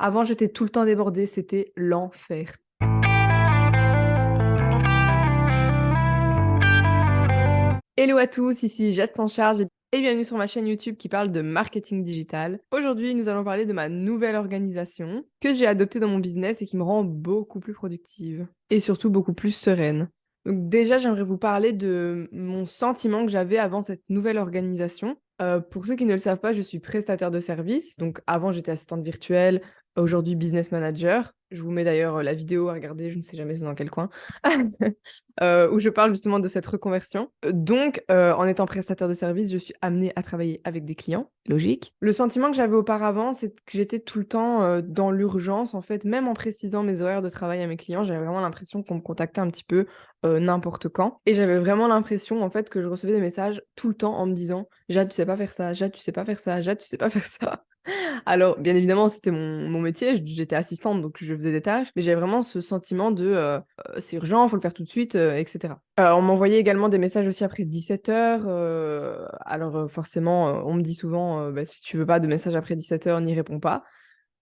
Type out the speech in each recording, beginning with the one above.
Avant, j'étais tout le temps débordée, c'était l'enfer. Hello à tous, ici Jade sans charge et bienvenue sur ma chaîne YouTube qui parle de marketing digital. Aujourd'hui, nous allons parler de ma nouvelle organisation que j'ai adoptée dans mon business et qui me rend beaucoup plus productive et surtout beaucoup plus sereine. Donc déjà, j'aimerais vous parler de mon sentiment que j'avais avant cette nouvelle organisation. Pour ceux qui ne le savent pas, je suis prestataire de service. Donc avant, j'étais assistante virtuelle, aujourd'hui business manager. Je vous mets d'ailleurs la vidéo à regarder, je ne sais jamais c'est dans quel coin. Où je parle justement de cette reconversion. Donc, en étant prestataire de service, je suis amenée à travailler avec des clients, logique. Le sentiment que j'avais auparavant, c'est que j'étais tout le temps dans l'urgence, en fait, même en précisant mes horaires de travail à mes clients, j'avais vraiment l'impression qu'on me contactait un petit peu n'importe quand. Et j'avais vraiment l'impression, en fait, que je recevais des messages tout le temps en me disant Jade, tu sais pas faire ça, Jade, tu sais pas faire ça, Jade, tu sais pas faire ça. Alors, bien évidemment, c'était mon métier, j'étais assistante, donc je faisais des tâches, mais j'avais vraiment ce sentiment de c'est urgent, faut le faire tout de suite, etc. On m'envoyait également des messages aussi après 17h. Alors, forcément, on me dit souvent bah, si tu veux pas de message après 17h, n'y réponds pas.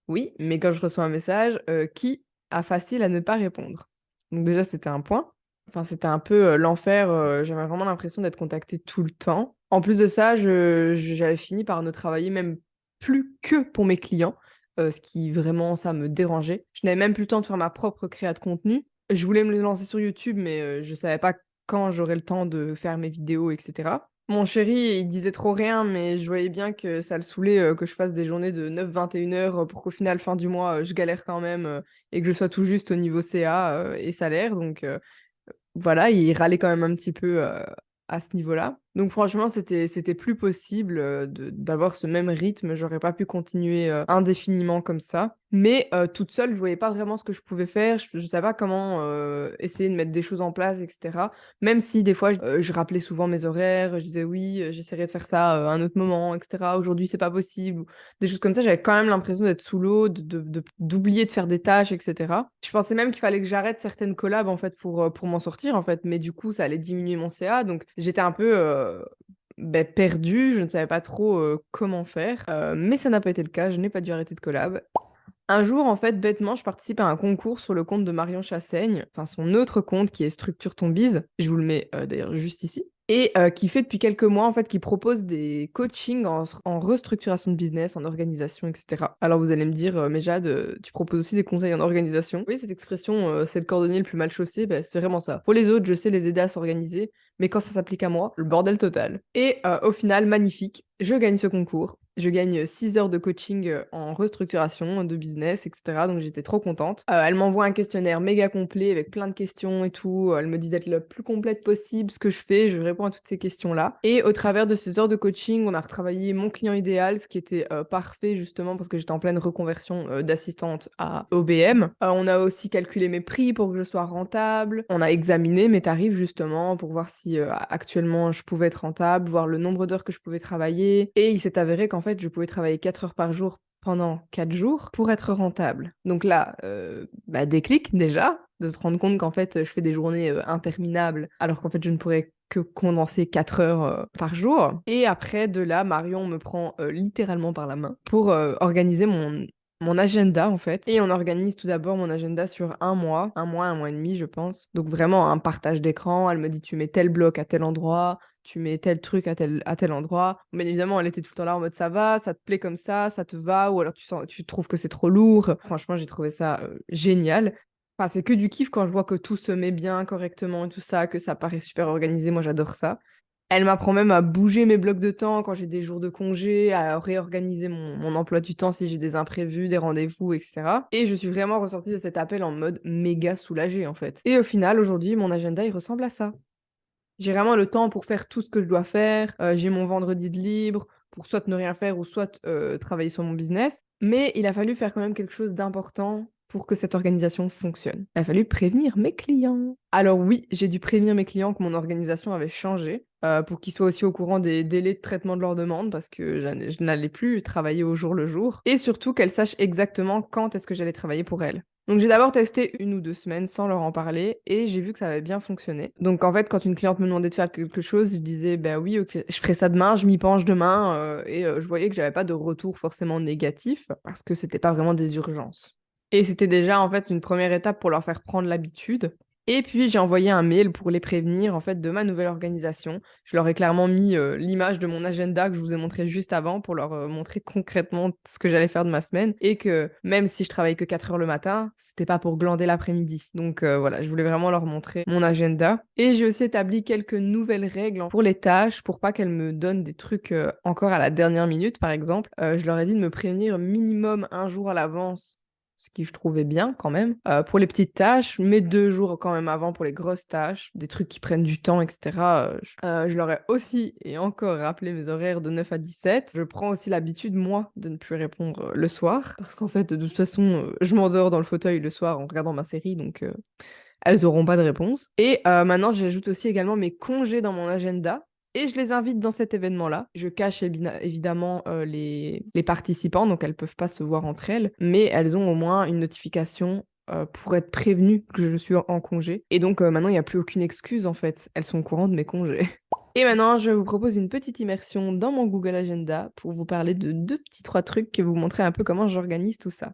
Oui, mais quand je reçois un message, qui a facile à ne pas répondre? Donc, déjà, c'était un point. Enfin, c'était un peu l'enfer. J'avais vraiment l'impression d'être contactée tout le temps. En plus de ça, j'avais fini par ne travailler même plus que pour mes clients, ce qui vraiment, ça me dérangeait. Je n'avais même plus le temps de faire ma propre créa de contenu. Je voulais me lancer sur YouTube, mais je savais pas quand j'aurais le temps de faire mes vidéos, etc. Mon chéri, il disait trop rien, mais je voyais bien que ça le saoulait que je fasse des journées de 9-21 heures pour qu'au final, fin du mois, je galère quand même et que je sois tout juste au niveau CA et salaire. Donc, voilà, il râlait quand même un petit peu à ce niveau-là. Donc franchement, c'était plus possible d'avoir ce même rythme. J'aurais pas pu continuer indéfiniment comme ça. Mais toute seule, je voyais pas vraiment ce que je pouvais faire. Je savais pas comment essayer de mettre des choses en place, etc. Même si des fois, je rappelais souvent mes horaires. Je disais oui, j'essaierai de faire ça à un autre moment, etc. Aujourd'hui, c'est pas possible. Des choses comme ça, j'avais quand même l'impression d'être sous l'eau, d'oublier de faire des tâches, etc. Je pensais même qu'il fallait que j'arrête certaines collabs en fait pour m'en sortir en fait, mais du coup ça allait diminuer mon CA, donc j'étais un peu perdue, je ne savais pas trop comment faire, mais ça n'a pas été le cas, je n'ai pas dû arrêter de collab. Un jour, en fait, bêtement, je participe à un concours sur le compte de Marion Chassaigne, enfin son autre compte qui est Structure ton bise, je vous le mets d'ailleurs juste ici, et qui fait depuis quelques mois, en fait, qui propose des coachings en restructuration de business, en organisation, etc. Alors vous allez me dire, mais Jade, tu proposes aussi des conseils en organisation? Oui, cette expression, c'est le cordonnier le plus mal chaussé, bah, c'est vraiment ça. Pour les autres, je sais les aider à s'organiser, mais quand ça s'applique à moi, le bordel total. Et au final, magnifique, je gagne ce concours. Je gagne 6 heures de coaching en restructuration de business, etc. Donc j'étais trop contente. Elle m'envoie un questionnaire méga complet avec plein de questions et tout. Elle me dit d'être le plus complète possible ce que je fais. Je réponds à toutes ces questions-là. Et au travers de ces heures de coaching, on a retravaillé mon client idéal, ce qui était parfait justement parce que j'étais en pleine reconversion d'assistante à OBM. On a aussi calculé mes prix pour que je sois rentable. On a examiné mes tarifs justement pour voir si actuellement je pouvais être rentable, voir le nombre d'heures que je pouvais travailler. Et il s'est avéré qu'en fait, je pouvais travailler 4 heures par jour pendant 4 jours pour être rentable. Donc là, déclic déjà, de se rendre compte qu'en fait, je fais des journées interminables alors qu'en fait, je ne pourrais que condenser 4 heures par jour. Et après, de là, Marion me prend littéralement par la main pour organiser mon agenda en fait. Et on organise tout d'abord mon agenda sur un mois et demi, je pense. Donc vraiment un partage d'écran. Elle me dit tu mets tel bloc à tel endroit, tu mets tel truc à tel endroit. Bien évidemment, elle était tout le temps là en mode ça te plaît comme ça te va, ou alors tu trouves que c'est trop lourd. Franchement, j'ai trouvé ça génial. Enfin, c'est que du kiff quand je vois que tout se met bien correctement et tout ça, que ça paraît super organisé. Moi, j'adore ça. Elle m'apprend même à bouger mes blocs de temps quand j'ai des jours de congé, à réorganiser mon emploi du temps si j'ai des imprévus, des rendez-vous, etc. Et je suis vraiment ressortie de cet appel en mode méga soulagée en fait. Et au final, aujourd'hui, mon agenda, il ressemble à ça. J'ai vraiment le temps pour faire tout ce que je dois faire. J'ai mon vendredi de libre pour soit ne rien faire ou soit travailler sur mon business. Mais il a fallu faire quand même quelque chose d'important pour que cette organisation fonctionne. Il a fallu prévenir mes clients. Alors oui, j'ai dû prévenir mes clients que mon organisation avait changé pour qu'ils soient aussi au courant des délais de traitement de leurs demandes parce que je n'allais plus travailler au jour le jour. Et surtout qu'elles sachent exactement quand est-ce que j'allais travailler pour elles. Donc j'ai d'abord testé 1 ou 2 semaines sans leur en parler et j'ai vu que ça avait bien fonctionné. Donc en fait, quand une cliente me demandait de faire quelque chose, je disais: «Bah oui, OK, je ferai ça demain, je m'y penche demain», je voyais que j'avais pas de retour forcément négatif parce que c'était pas vraiment des urgences. Et c'était déjà en fait une première étape pour leur faire prendre l'habitude. Et puis j'ai envoyé un mail pour les prévenir en fait de ma nouvelle organisation. Je leur ai clairement mis, l'image de mon agenda que je vous ai montré juste avant pour leur, montrer concrètement ce que j'allais faire de ma semaine et que même si je travaille que 4 heures le matin, c'était pas pour glander l'après-midi. Donc voilà, je voulais vraiment leur montrer mon agenda et j'ai aussi établi quelques nouvelles règles pour les tâches, pour pas qu'elles me donnent des trucs, encore à la dernière minute par exemple. Je leur ai dit de me prévenir minimum 1 jour à l'avance, ce qui je trouvais bien quand même, pour les petites tâches, mais 2 jours quand même avant pour les grosses tâches, des trucs qui prennent du temps et cetera, je leur ai aussi et encore rappelé mes horaires de 9 à 17. Je prends aussi l'habitude, moi, de ne plus répondre, le soir parce qu'en fait, de toute façon, je m'endors dans le fauteuil le soir en regardant ma série donc elles auront pas de réponse et maintenant j'ajoute aussi également mes congés dans mon agenda et je les invite dans cet événement-là. Je cache évidemment, les participants, donc elles peuvent pas se voir entre elles, mais elles ont au moins une notification, pour être prévenues que je suis en congé et donc maintenant il y a plus aucune excuse en fait. Elles sont au courant de mes congés. Et maintenant, je vous propose une petite immersion dans mon Google Agenda pour vous parler de 2 petits 3 trucs et vous montrer un peu comment j'organise tout ça.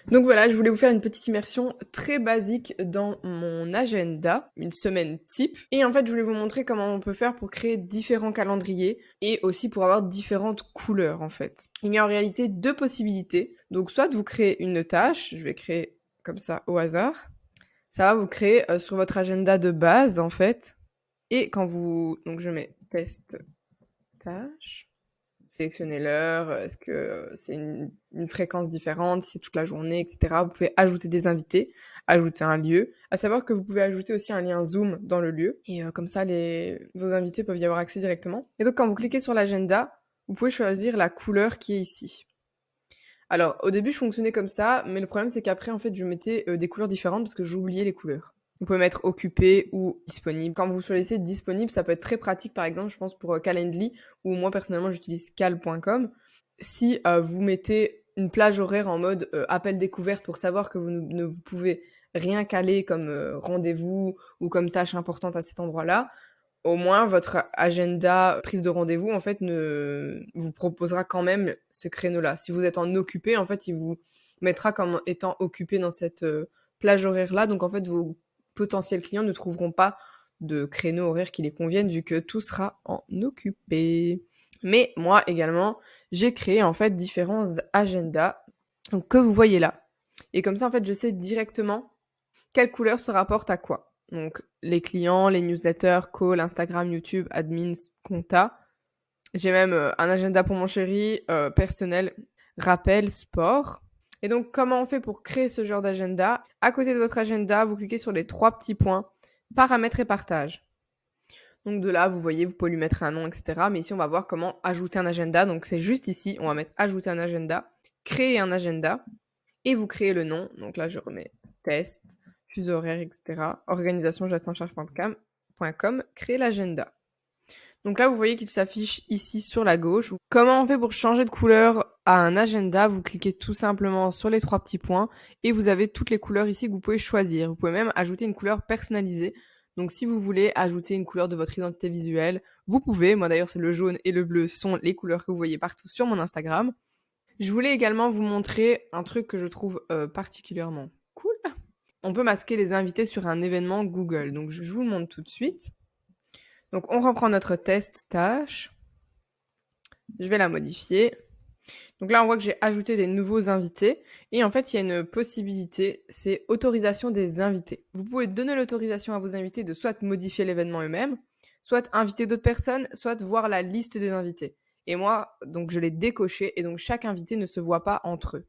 Donc voilà, je voulais vous faire une petite immersion très basique dans mon agenda, une semaine type. Et en fait, je voulais vous montrer comment on peut faire pour créer différents calendriers et aussi pour avoir différentes couleurs en fait. Il y a en réalité 2 possibilités. Donc soit vous créez une tâche, je vais créer comme ça au hasard. Ça va vous créer sur votre agenda de base en fait. Et quand vous... Donc je mets test tâche. Sélectionnez l'heure, est-ce que c'est une fréquence différente, si c'est toute la journée, et cetera. Vous pouvez ajouter des invités, ajouter un lieu. À savoir que vous pouvez ajouter aussi un lien Zoom dans le lieu et comme ça vos invités peuvent y avoir accès directement. Et donc quand vous cliquez sur l'agenda, vous pouvez choisir la couleur qui est ici. Alors au début, je fonctionnais comme ça, mais le problème c'est qu'après en fait, je mettais, des couleurs différentes parce que j'oubliais les couleurs. Vous pouvez mettre occupé ou disponible. Quand vous choisissez disponible, ça peut être très pratique, par exemple, je pense pour Calendly, ou moi personnellement j'utilise cal.com. Si vous mettez une plage horaire en mode appel découverte pour savoir que vous pouvez rien caler comme rendez-vous ou comme tâche importante à cet endroit-là, au moins votre agenda prise de rendez-vous en fait ne vous proposera quand même ce créneau-là. Si vous êtes en occupé, en fait, il vous mettra comme étant occupé dans cette plage horaire-là. Donc en fait, vos potentiels clients ne trouveront pas de créneau horaire qui les convienne vu que tout sera en occupé. Mais moi également, j'ai créé en fait différents agendas donc, que vous voyez là. Et comme ça, en fait, je sais directement quelle couleur se rapporte à quoi. Donc, les clients, les newsletters, calls, Instagram, YouTube, admins, compta. J'ai même un agenda pour mon chéri, personnel, rappel, sport. Et donc, comment on fait pour créer ce genre d'agenda? À côté de votre agenda, vous cliquez sur les 3 petits points, paramètres et partage. Donc de là, vous voyez, vous pouvez lui mettre un nom, etc. Mais ici, on va voir comment ajouter un agenda. Donc c'est juste ici, on va mettre ajouter un agenda, créer un agenda, et vous créez le nom. Donc là, je remets test, fuseau horaire, etc. Organisation jacintcharge.com, créer l'agenda. Donc là, vous voyez qu'il s'affiche ici sur la gauche. Comment on fait pour changer de couleur à un agenda? Vous cliquez tout simplement sur les 3 petits points et vous avez toutes les couleurs ici que vous pouvez choisir. Vous pouvez même ajouter une couleur personnalisée. Donc si vous voulez ajouter une couleur de votre identité visuelle, vous pouvez. Moi d'ailleurs, c'est le jaune et le bleu, ce sont les couleurs que vous voyez partout sur mon Instagram. Je voulais également vous montrer un truc que je trouve particulièrement cool. On peut masquer les invités sur un événement Google. Donc je vous le montre tout de suite. Donc on reprend notre test tâche. Je vais la modifier. Donc là, on voit que j'ai ajouté des nouveaux invités. Et en fait, il y a une possibilité, c'est autorisation des invités. Vous pouvez donner l'autorisation à vos invités de soit modifier l'événement eux-mêmes, soit inviter d'autres personnes, soit voir la liste des invités. Et moi, donc je l'ai décoché et donc chaque invité ne se voit pas entre eux.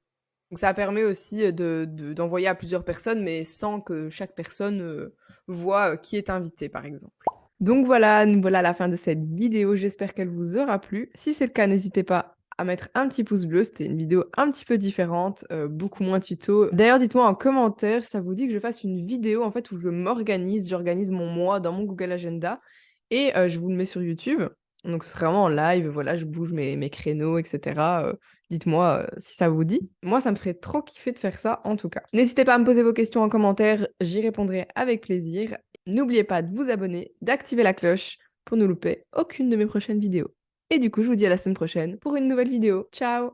Donc ça permet aussi d'envoyer à plusieurs personnes, mais sans que chaque personne voit qui est invité, par exemple. Donc voilà, nous voilà à la fin de cette vidéo. J'espère qu'elle vous aura plu. Si c'est le cas, n'hésitez pas à mettre un petit pouce bleu. C'était une vidéo un petit peu différente, beaucoup moins tuto. D'ailleurs, dites-moi en commentaire si ça vous dit que je fasse une vidéo en fait où j'organise mon mois dans mon Google Agenda et je vous le mets sur YouTube. Donc ce serait vraiment en live, voilà, je bouge mes créneaux, etc. Dites-moi si ça vous dit. Moi, ça me ferait trop kiffer de faire ça, en tout cas. N'hésitez pas à me poser vos questions en commentaire, j'y répondrai avec plaisir. N'oubliez pas de vous abonner, d'activer la cloche pour ne louper aucune de mes prochaines vidéos. Et du coup, je vous dis à la semaine prochaine pour une nouvelle vidéo. Ciao!